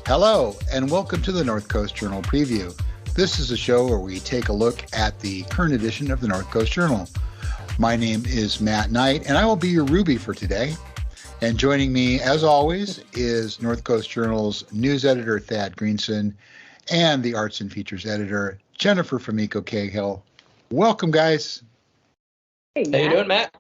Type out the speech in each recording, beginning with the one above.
Hello, and welcome to the North Coast Journal Preview. This is a show where we take a look at the current edition of the North Coast Journal. My name is Matt Knight, and I will be your Ruby for today. And joining me, as always, is North Coast Journal's news editor, Thad Greenson, and the arts and features editor, Jennifer Fumiko Cahill. Welcome, guys. Hey, Matt. How you doing, Matt?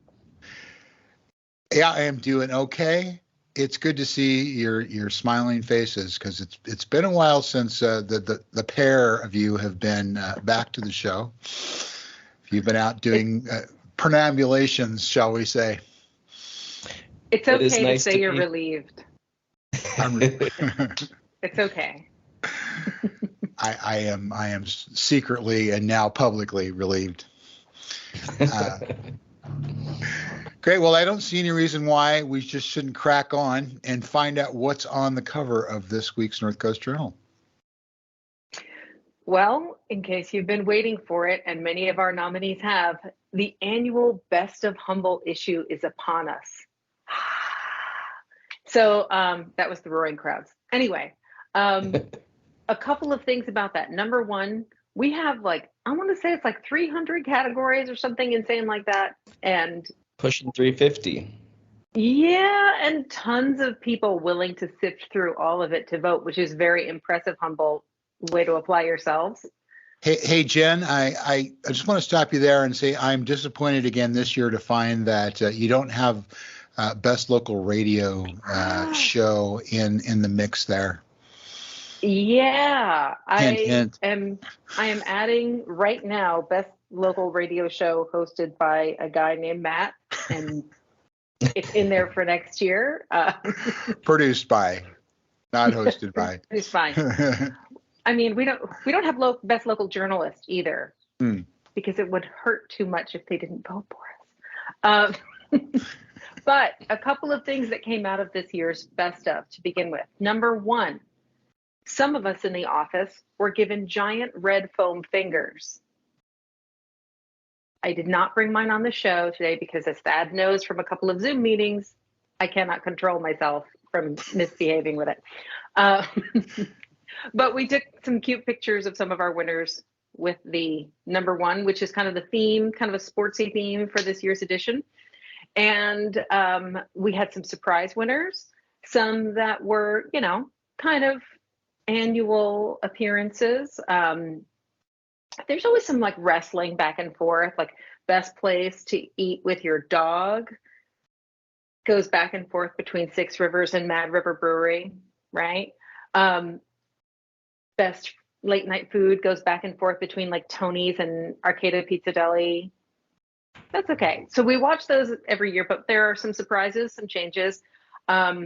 Yeah, I am doing okay. It's good to see your smiling faces because it's been a while since the pair of you have been back to the show. You've been out doing perambulations, shall we say? It's okay to say you're relieved. It's okay. I am secretly and now publicly relieved. Great. Well, I don't see any reason why we just shouldn't crack on and find out what's on the cover of this week's North Coast Journal. Well, in case you've been waiting for it, and many of our nominees have, the annual Best of Humboldt issue is upon us. So that was the roaring crowds. Anyway, a couple of things about that. Number one, we have I want to say it's 300 categories or something insane like that. And pushing 350. Yeah, and tons of people willing to sift through all of it to vote, which is very impressive, Humboldt. Way to apply yourselves. Hey, Jen, I just want to stop you there and say I'm disappointed again this year to find that you don't have Best Local Radio show in the mix there. Yeah, hint. I am adding right now Best Local Radio show hosted by a guy named Matt, and it's in there for next year. Produced by, not hosted by. It's fine. I mean, we don't have best local journalist either, because it would hurt too much if they didn't vote for us. But a couple of things that came out of this year's best of to begin with. Number one, some of us in the office were given giant red foam fingers. I did not bring mine on the show today because, as Thad knows from a couple of Zoom meetings, I cannot control myself from misbehaving with it. But we took some cute pictures of some of our winners with the number one, which is kind of the theme, kind of a sportsy theme for this year's edition. And we had some surprise winners, some that were, kind of annual appearances. There's always some wrestling back and forth, best place to eat with your dog goes back and forth between Six Rivers and Mad River Brewery, right? Best late night food goes back and forth between Tony's and Arcata Pizza Deli. That's okay. So we watch those every year, but there are some surprises, some changes. I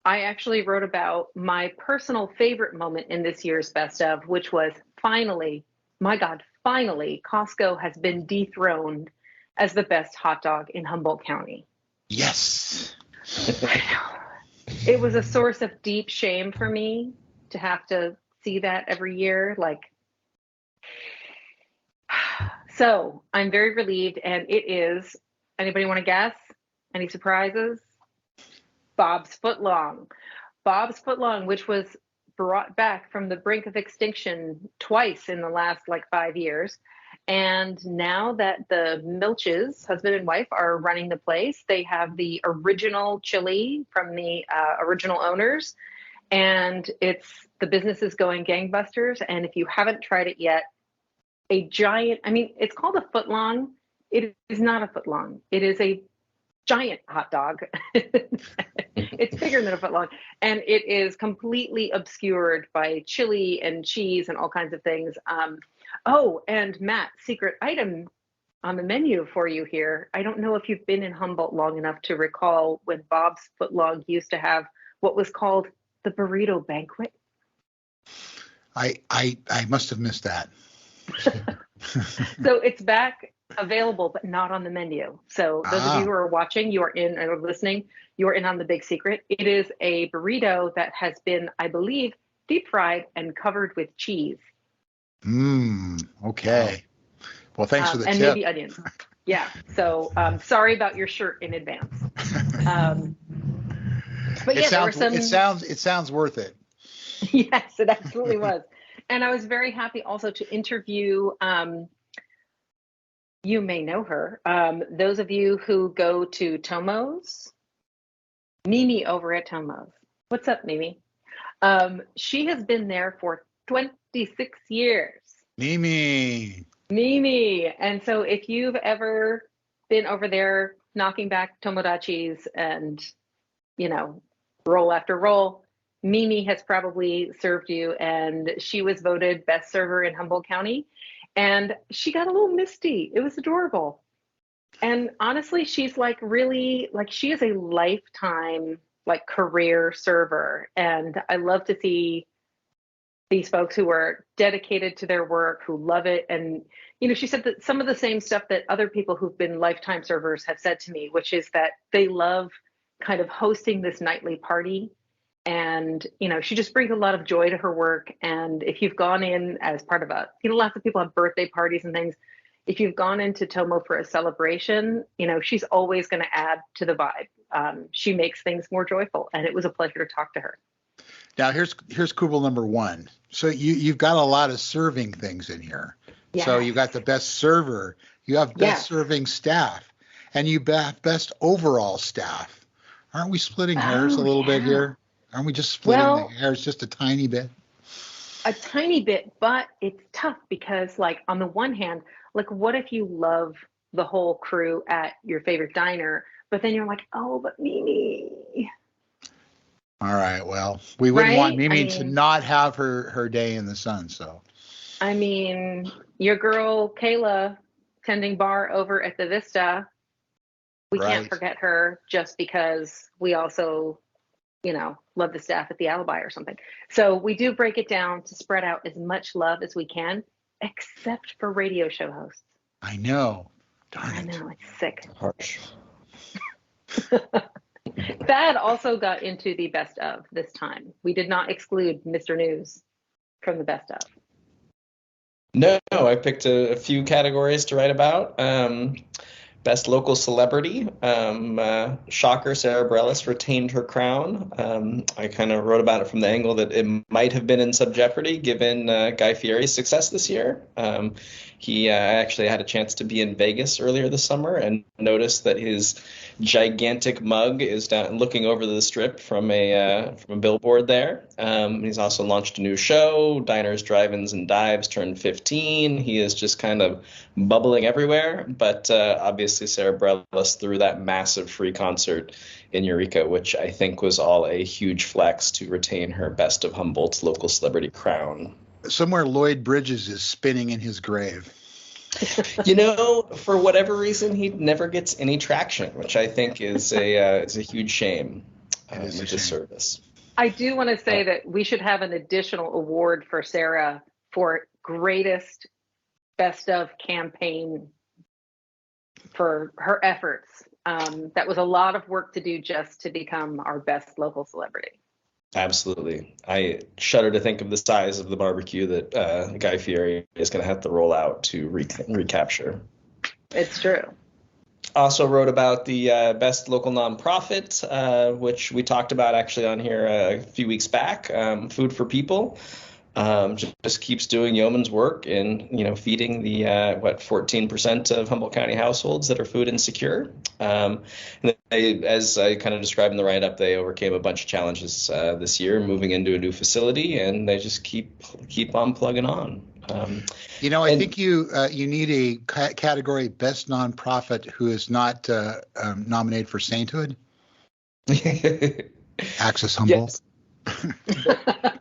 actually wrote about my personal favorite moment in this year's best of, which was finally, Costco has been dethroned as the best hot dog in Humboldt County. Yes. It was a source of deep shame for me to have to see that every year. So I'm very relieved, and it is, anybody want to guess? Any surprises? Bob's Footlong. Bob's Footlong, which was brought back from the brink of extinction twice in the last 5 years. And now that the Milches, husband and wife, are running the place, they have the original chili from the original owners. And the business is going gangbusters. And if you haven't tried it yet, it's called a footlong. It is not a footlong. It is a giant hot dog. It's bigger than a footlong. And it is completely obscured by chili and cheese and all kinds of things. And Matt, secret item on the menu for you here. I don't know if you've been in Humboldt long enough to recall when Bob's Footlong used to have what was called the burrito banquet. I must have missed that. So it's back available, but not on the menu. So those of you Ah, who are watching, you are in or listening, you are in on the big secret. It is a burrito that has been, I believe, deep fried and covered with cheese. Wow. Okay. Well, thanks for the And tip. maybe onions. Yeah. So sorry about your shirt in advance. Um, but It yeah, there were sounds some. it sounds worth it. Yes, it absolutely was. And I was very happy also to interview. You may know her. Those of you who go to Tomo's, Mimi over at Tomo's. What's up, Mimi? She has been there for 26 years. Mimi. Mimi. And so if you've ever been over there knocking back Tomodachis and, you know, roll after roll, Mimi has probably served you. And she was voted best server in Humboldt County. And she got a little misty. It was adorable. And honestly, she's like really like she is a lifetime like career server. And I love to see these folks who are dedicated to their work, who love it. And, you know, she said that some of the same stuff that other people who've been lifetime servers have said to me, which is that they love kind of hosting this nightly party. And, you know, she just brings a lot of joy to her work. And if you've gone in as part of a, you know, lots of people have birthday parties and things. If you've gone into Tomo for a celebration, you know, she's always going to add to the vibe. She makes things more joyful. And it was a pleasure to talk to her. Now here's Kubel number one. So you've got a lot of serving things in here. So Yes. you got the best server, you have best Yes. serving staff, and you have best overall staff. Aren't we splitting hairs a Oh, little bit yeah. here? Aren't we just splitting the Well, hairs just a tiny bit? a tiny bit, but it's tough because, like, on the one hand, like, what if you love the whole crew at your favorite diner, but then you're like, oh, but Mimi, All right. Well, we wouldn't want right? Mimi to not have her day in the sun. So I mean, your girl Kayla tending bar over at the Vista, we can't right. forget her just because we also, you know, love the staff at the Alibi or something. So we do break it down to spread out as much love as we can, except for radio show hosts. I know. Darn I it. know, it's sick. Harsh. Thad also got into the best of this time. We did not exclude Mr. News from the best of. No, I picked a few categories to write about. Best local celebrity. Shocker, Sarah Bareilles retained her crown. I kind of wrote about it from the angle that it might have been in some jeopardy given Guy Fieri's success this year. He actually had a chance to be in Vegas earlier this summer and noticed that his gigantic mug is down looking over the strip from a billboard there. He's also launched a new show, Diners, Drive-Ins, and Dives turned 15. He is just kind of bubbling everywhere, but obviously Sarah Bareilles threw that massive free concert in Eureka, which I think was all a huge flex to retain her Best of Humboldt's local celebrity crown. Somewhere Lloyd Bridges is spinning in his grave. You know, for whatever reason, he never gets any traction, which I think is a huge shame. It is a disservice. I do want to say that we should have an additional award for Sarah for greatest best of campaign for her efforts. That was a lot of work to do just to become our best local celebrity. Absolutely. I shudder to think of the size of the barbecue that Guy Fieri is going to have to roll out to recapture. It's true. Also wrote about the best local nonprofit, which we talked about actually on here a few weeks back, Food for People. Just keeps doing yeoman's work in, feeding the 14% of Humboldt County households that are food insecure. And as I kind of described in the write-up, they overcame a bunch of challenges this year, moving into a new facility, and they just keep on plugging on. I think you need a category best nonprofit who is not nominated for sainthood. Access Humboldt. Yes.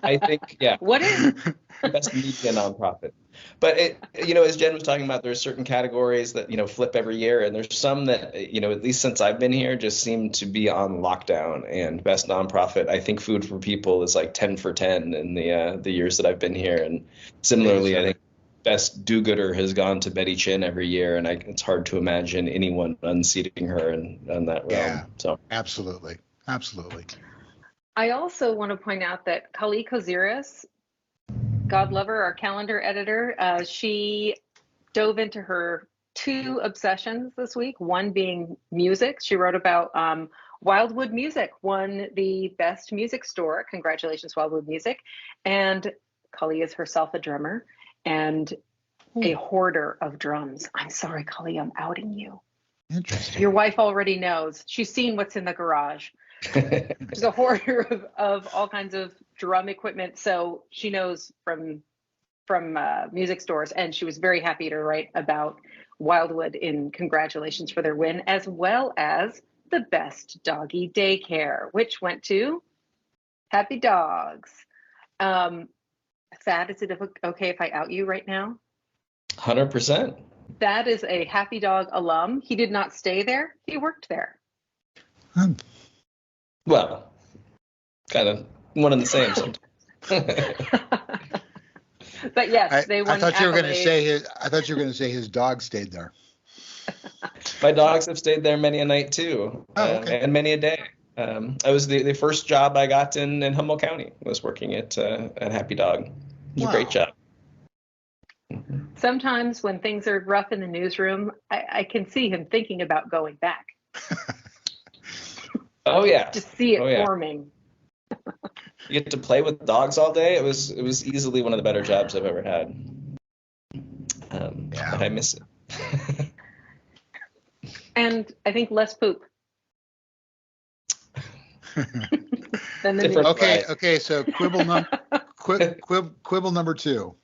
I think, yeah. What is best media nonprofit? But as Jen was talking about, there's certain categories that flip every year, and there's some that at least since I've been here just seem to be on lockdown. And best nonprofit, I think Food for People is like 10 for 10 in the years that I've been here, and similarly, I think best do-gooder has gone to Betty Chin every year, and it's hard to imagine anyone unseating her in that realm. Yeah, So absolutely. Absolutely. I also want to point out that Kali Koziris, God love her, our calendar editor, she dove into her two obsessions this week, one being music. She wrote about Wildwood Music won the best music store. Congratulations, Wildwood Music. And Kali is herself a drummer and a hoarder of drums. I'm sorry, Kali, I'm outing you. Interesting. Your wife already knows. She's seen what's in the garage. She's a hoarder of all kinds of drum equipment, so she knows from music stores, and she was very happy to write about Wildwood in congratulations for their win, as well as the best doggy daycare, which went to Happy Dogs. Thad, is it okay if I out you right now? 100%. That is a Happy Dog alum. He did not stay there. He worked there. Well, kind of one and the same sometimes. But yes, they won. I thought you were going to accolades. say his dog stayed there. My dogs have stayed there many a night too, okay. and many a day. I was the first job I got in Humboldt County was working at Happy Dog. It was a great job. Sometimes when things are rough in the newsroom, I can see him thinking about going back. Oh yeah, Just see it forming. You get to play with dogs all day. It was easily one of the better jobs I've ever had. But I miss it. And I think less poop. Than the Okay. So quibble number 2.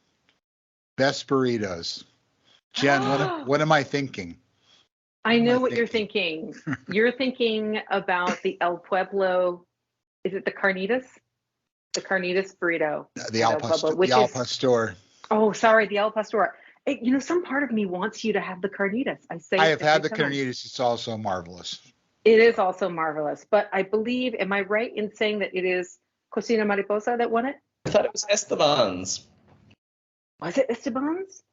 Best burritos. Jen, what am I thinking? I know what you're thinking. You're thinking about the El Pueblo. Is it the carnitas? The carnitas burrito. The Al Pastor. Oh, sorry, the El Pastor. Some part of me wants you to have the carnitas. I have had the carnitas. It's also marvelous. It is also marvelous. But I believe, am I right in saying that it is Cocina Mariposa that won it? I thought it was Esteban's. Was it Esteban's?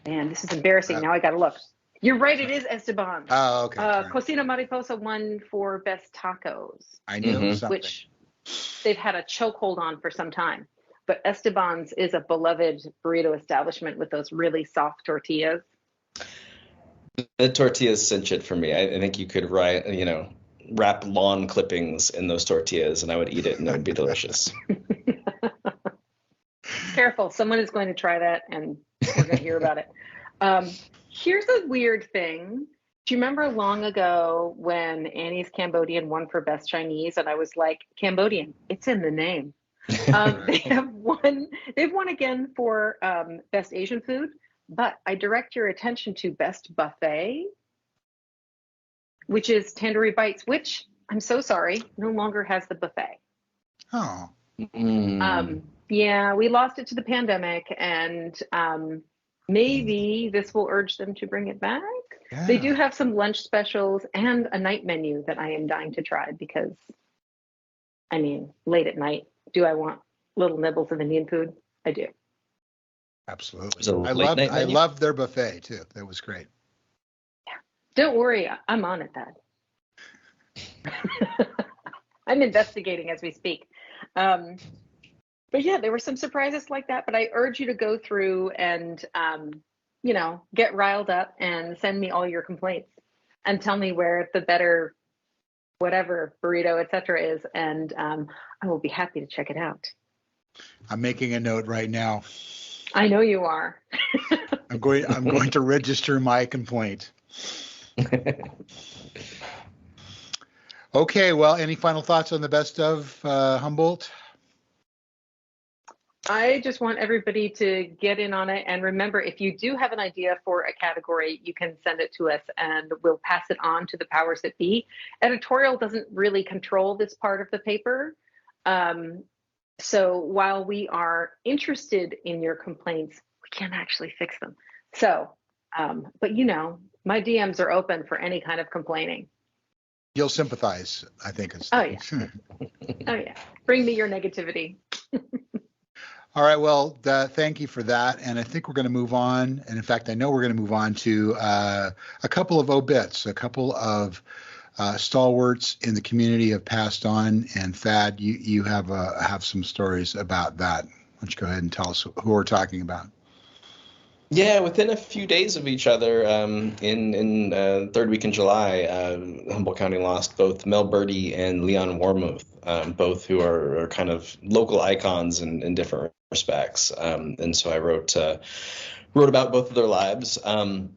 Man, this is embarrassing. Now I got to look. You're right. It is Esteban's. Oh, okay. Cocina Mariposa won for best tacos. I knew something. Which they've had a chokehold on for some time. But Esteban's is a beloved burrito establishment with those really soft tortillas. The tortillas cinch it for me. I think you could wrap lawn clippings in those tortillas, and I would eat it, and it would be delicious. Careful, someone is going to try that, and we're going to hear about it. Here's a weird thing. Do you remember long ago when Annie's Cambodian won for Best Chinese, and I was like, Cambodian, it's in the name. They've won again for Best Asian Food, but I direct your attention to Best Buffet, which is Tandoori Bites, which I'm so sorry, no longer has the buffet. Oh. Yeah, we lost it to the pandemic, and maybe this will urge them to bring it back. Yeah. They do have some lunch specials and a night menu that I am dying to try because, late at night, do I want little nibbles of Indian food? I do. Absolutely. I loved their buffet too. That was great. Yeah. Don't worry, I'm on it, Dad. I'm investigating as we speak. But yeah, there were some surprises like that, but I urge you to go through and, get riled up and send me all your complaints and tell me where the better whatever burrito, etc. is. And I will be happy to check it out. I'm making a note right now. I know you are. I'm going to register my complaint. Okay, well, any final thoughts on the best of Humboldt? I just want everybody to get in on it. And remember, if you do have an idea for a category, you can send it to us and we'll pass it on to the powers that be. Editorial doesn't really control this part of the paper. So while we are interested in your complaints, we can't actually fix them. So, but my DMs are open for any kind of complaining. You'll sympathize, I think. Oh, yeah. Oh, yeah. Bring me your negativity. All right. Well, thank you for that. And I think we're going to move on. And in fact, I know we're going to move on to a couple of obits, a couple of stalwarts in the community have passed on. And Thad, you have some stories about that. Why don't you go ahead and tell us who we're talking about? Yeah, within a few days of each other, in third week in July, Humboldt County lost both Mel Berti and Leon Warmuth, both who are kind of local icons in different respects. And so I wrote about both of their lives. Mel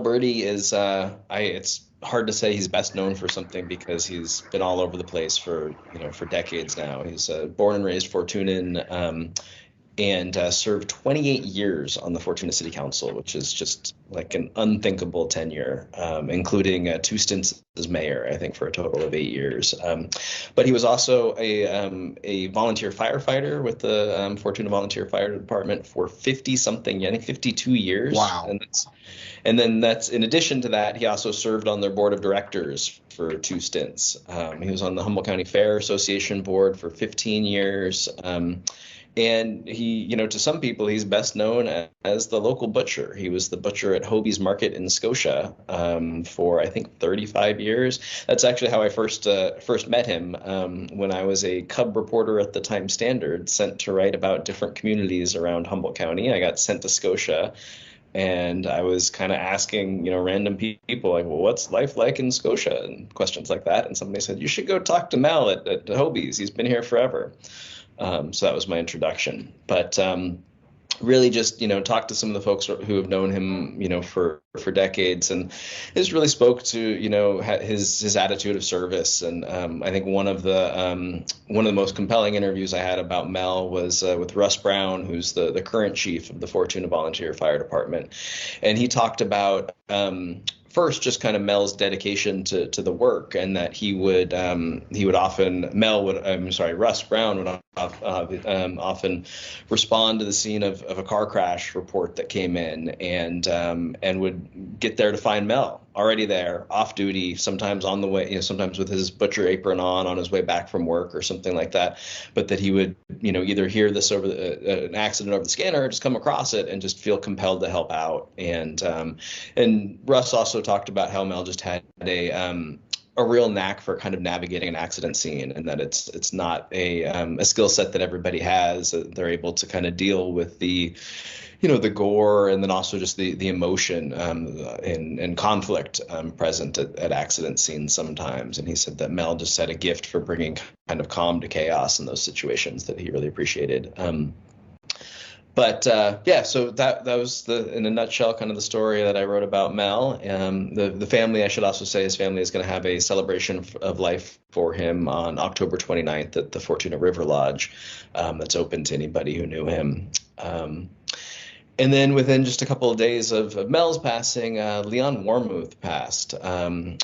Berti is it's hard to say he's best known for something because he's been all over the place for decades now. He's born and raised Fortunan. And served 28 years on the Fortuna City Council, which is just like an unthinkable tenure, including 2 stints as mayor, I think, for a total of 8 years. But he was also a volunteer firefighter with the Fortuna Volunteer Fire Department for 50-something, I think 52 years. Wow. And then that's in addition to that, he also served on their board of directors for 2 stints. He was on the Humboldt County Fair Association board for 15 years. And he, to some people, he's best known as the local butcher. He was the butcher at Hobie's Market in Scotia for, I think, 35 years. That's actually how I first met him when I was a cub reporter at the Times-Standard, sent to write about different communities around Humboldt County. I got sent to Scotia. And I was kind of asking, random people like, well, what's life like in Scotia? And questions like that. And somebody said, you should go talk to Mel at Hobie's. He's been here forever. So that was my introduction. But really just, talk to some of the folks who have known him, for decades. And this really spoke to, his attitude of service. And I think one of the most compelling interviews I had about Mel was with Russ Brown, who's the current chief of the Fortuna Volunteer Fire Department. And he talked about first, just kind of Mel's dedication to the work, and that Russ Brown would often respond to the scene of a car crash report that came in, and would get there to find Mel already there, off duty, sometimes on the way, sometimes with his butcher apron on his way back from work or something like that. But that he would, either hear this over an accident over the scanner, or just come across it and just feel compelled to help out. And Russ also talked about how Mel just had a real knack for kind of navigating an accident scene, and that it's not a skill set that everybody has. They're able to kind of deal with the gore, and then also just the emotion and conflict present at accident scenes sometimes. And he said that Mel just had a gift for bringing kind of calm to chaos in those situations that he really appreciated. So that was in a nutshell, kind of the story that I wrote about Mel. The family, I should also say, his family is going to have a celebration of life for him on October 29th at the Fortuna River Lodge. That's open to anybody who knew him. And then within just a couple of days of Mel's passing, Leon Warmuth passed, and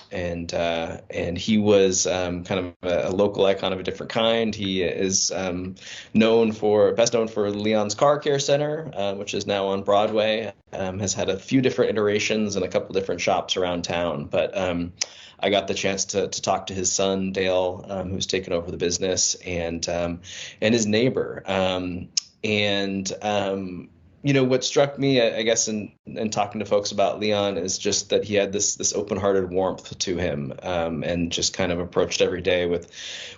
he was kind of a local icon of a different kind. He is best known for Leon's Car Care Center, which is now on Broadway. Has had a few different iterations and a couple different shops around town, but I got the chance to talk to his son Dale, who's taken over the business, and his neighbor, what struck me, I guess, in talking to folks about Leon is just that he had this open-hearted warmth to him, and just kind of approached every day with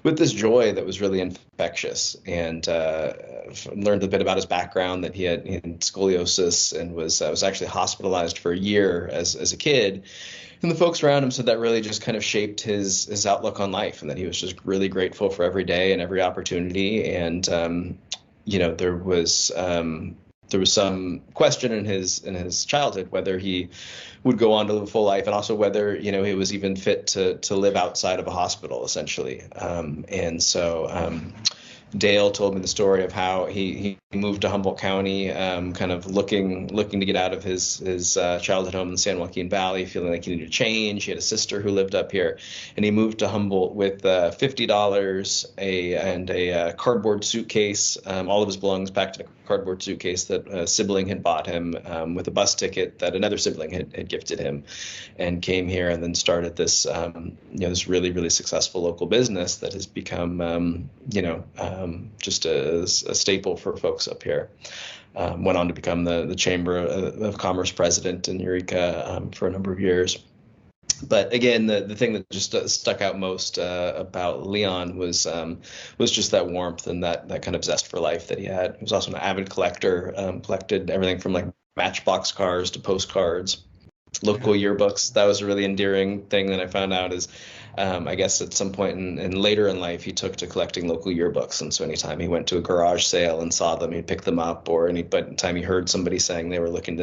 this joy that was really infectious. And learned a bit about his background, that he had scoliosis and was actually hospitalized for a year as a kid. And the folks around him said that really just kind of shaped his outlook on life, and that he was just really grateful for every day and every opportunity. And there was some question in his childhood whether he would go on to live a full life, and also whether he was even fit to live outside of a hospital, essentially. Dale told me the story of how he moved to Humboldt County, kind of looking to get out of his childhood home in the San Joaquin Valley, feeling like he needed to change. He had a sister who lived up here, and he moved to Humboldt with $50 and a cardboard suitcase, all of his belongings packed in a cardboard suitcase that a sibling had bought him, with a bus ticket that another sibling had gifted him, and came here and then started this this really, really successful local business that has become just a staple for folks books up here. Went on to become the Chamber of Commerce president in Eureka for a number of years. But again, the thing that just stuck out most about Leon was just that warmth and that kind of zest for life that he had. He was also an avid collector, collected everything from like Matchbox cars to postcards, local yearbooks. That was a really endearing thing that I found out is, I guess at some point in later in life, he took to collecting local yearbooks. And so anytime he went to a garage sale and saw them, he'd pick them up, or anytime he heard somebody saying they were looking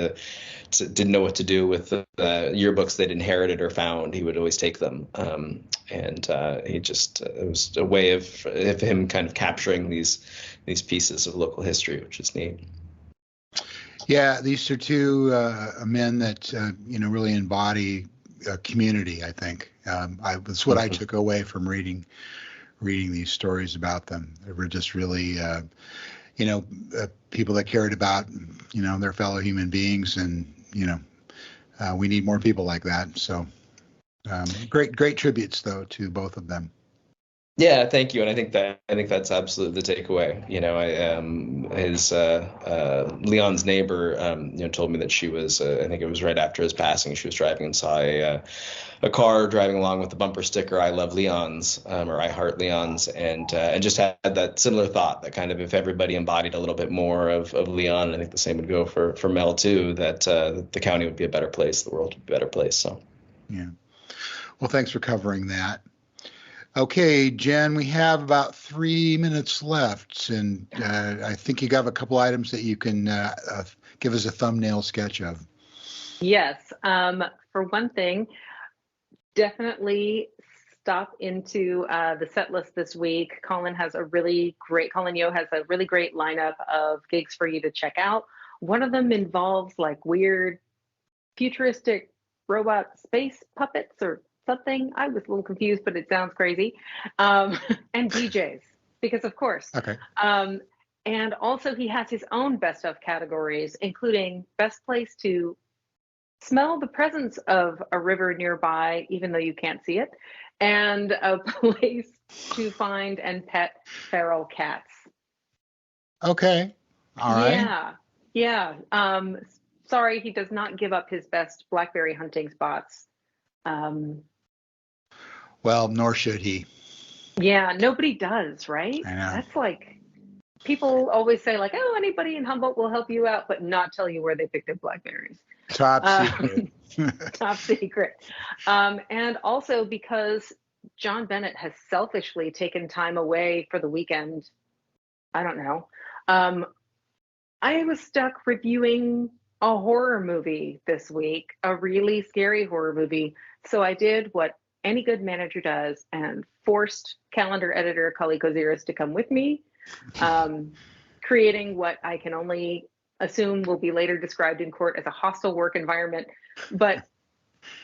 didn't know what to do with the yearbooks they'd inherited or found, he would always take them. It was a way of him kind of capturing these pieces of local history, which is neat. Yeah, these are two men that really embody community. I think that's what I took away from reading these stories about them. They were just really, people that cared about their fellow human beings, and we need more people like that. So great tributes though to both of them. Yeah, thank you, and I think that's absolutely the takeaway. Leon's neighbor, told me that she was, I think it was right after his passing, she was driving and saw a car driving along with the bumper sticker "I love Leon's" or "I heart Leon's," and just had that similar thought that kind of if everybody embodied a little bit more of Leon, I think the same would go for Mel too. That the county would be a better place, the world would be a better place. So, yeah. Well, thanks for covering that. Okay, Jen, we have about 3 minutes left, and I think you have a couple items that you can give us a thumbnail sketch of. Yes. For one thing, definitely stop into the set list this week. Colin Yo has a really great lineup of gigs for you to check out. One of them involves like weird futuristic robot space puppets or something. I was a little confused, but it sounds crazy. And DJs, because of course. Okay. And also he has his own best of categories, including best place to smell the presence of a river nearby, even though you can't see it, and a place to find and pet feral cats. Okay. All right. Yeah. Sorry, he does not give up his best blackberry hunting spots. Well, nor should he. Yeah, nobody does, right? I know. That's like, people always say like, oh, anybody in Humboldt will help you out, but not tell you where they picked up blackberries. Top secret. Top secret. And also because John Bennett has selfishly taken time away for the weekend. I don't know. I was stuck reviewing a horror movie this week, a really scary horror movie. So I did what any good manager does and forced calendar editor Kali Koziris to come with me, creating what I can only assume will be later described in court as a hostile work environment. But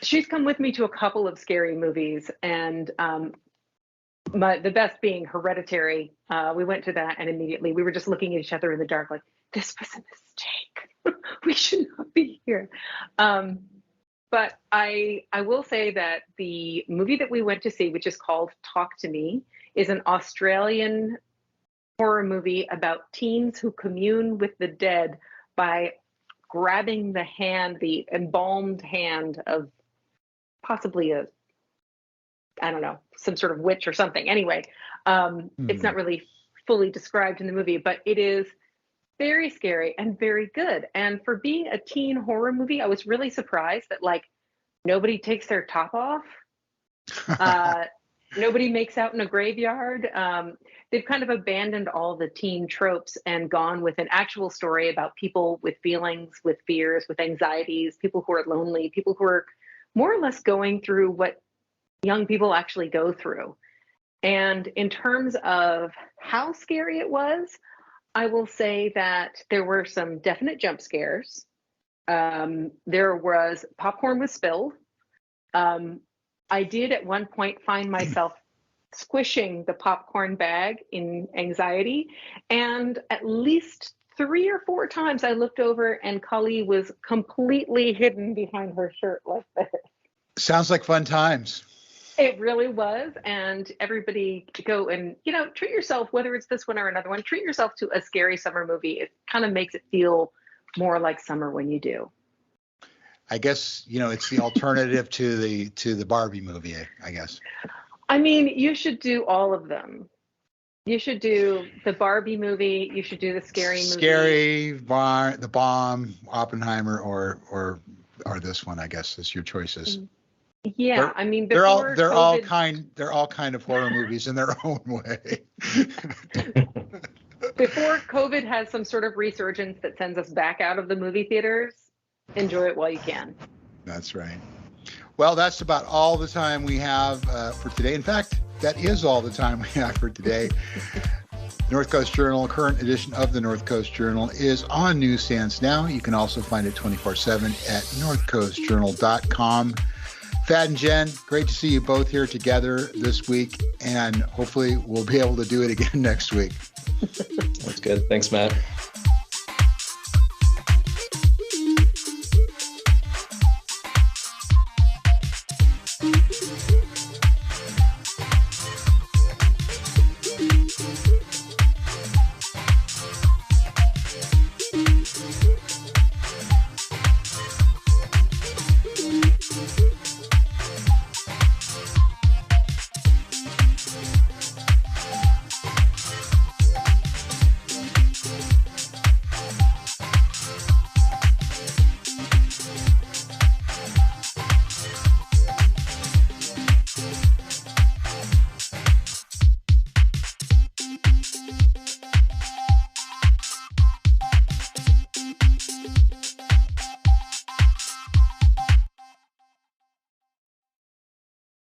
she's come with me to a couple of scary movies, and the best being Hereditary. We went to that, and immediately we were just looking at each other in the dark like, this was a mistake. We should not be here. But I will say that the movie that we went to see, which is called Talk to Me, is an Australian horror movie about teens who commune with the dead by grabbing the embalmed hand of possibly some sort of witch or something. Anyway, it's not really fully described in the movie, but it is very scary and very good. And for being a teen horror movie, I was really surprised that like nobody takes their top off. Nobody makes out in a graveyard. They've kind of abandoned all the teen tropes and gone with an actual story about people with feelings, with fears, with anxieties, people who are lonely, people who are more or less going through what young people actually go through. And in terms of how scary it was, I will say that there were some definite jump scares. There was popcorn was spilled. I did at one point find myself squishing the popcorn bag in anxiety. And at least 3 or 4 times I looked over and Kali was completely hidden behind her shirt like this. Sounds like fun times. It really was. And everybody go and, treat yourself, whether it's this one or another one, treat yourself to a scary summer movie. It kind of makes it feel more like summer when you do. I guess, it's the alternative to the Barbie movie, I guess. I mean, you should do all of them. You should do the Barbie movie. You should do the scary movie. The Bomb, Oppenheimer, or this one, I guess, is your choices. Yeah, they're all kind of horror movies in their own way. Before COVID has some sort of resurgence that sends us back out of the movie theaters, enjoy it while you can. That's right. Well, that's about all the time we have for today. In fact, that is all the time we have for today. North Coast Journal, current edition of the North Coast Journal, is on newsstands now. You can also find it 24/7 at northcoastjournal.com. Thad and Jen, great to see you both here together this week, and hopefully we'll be able to do it again next week. That's good. Thanks, Matt.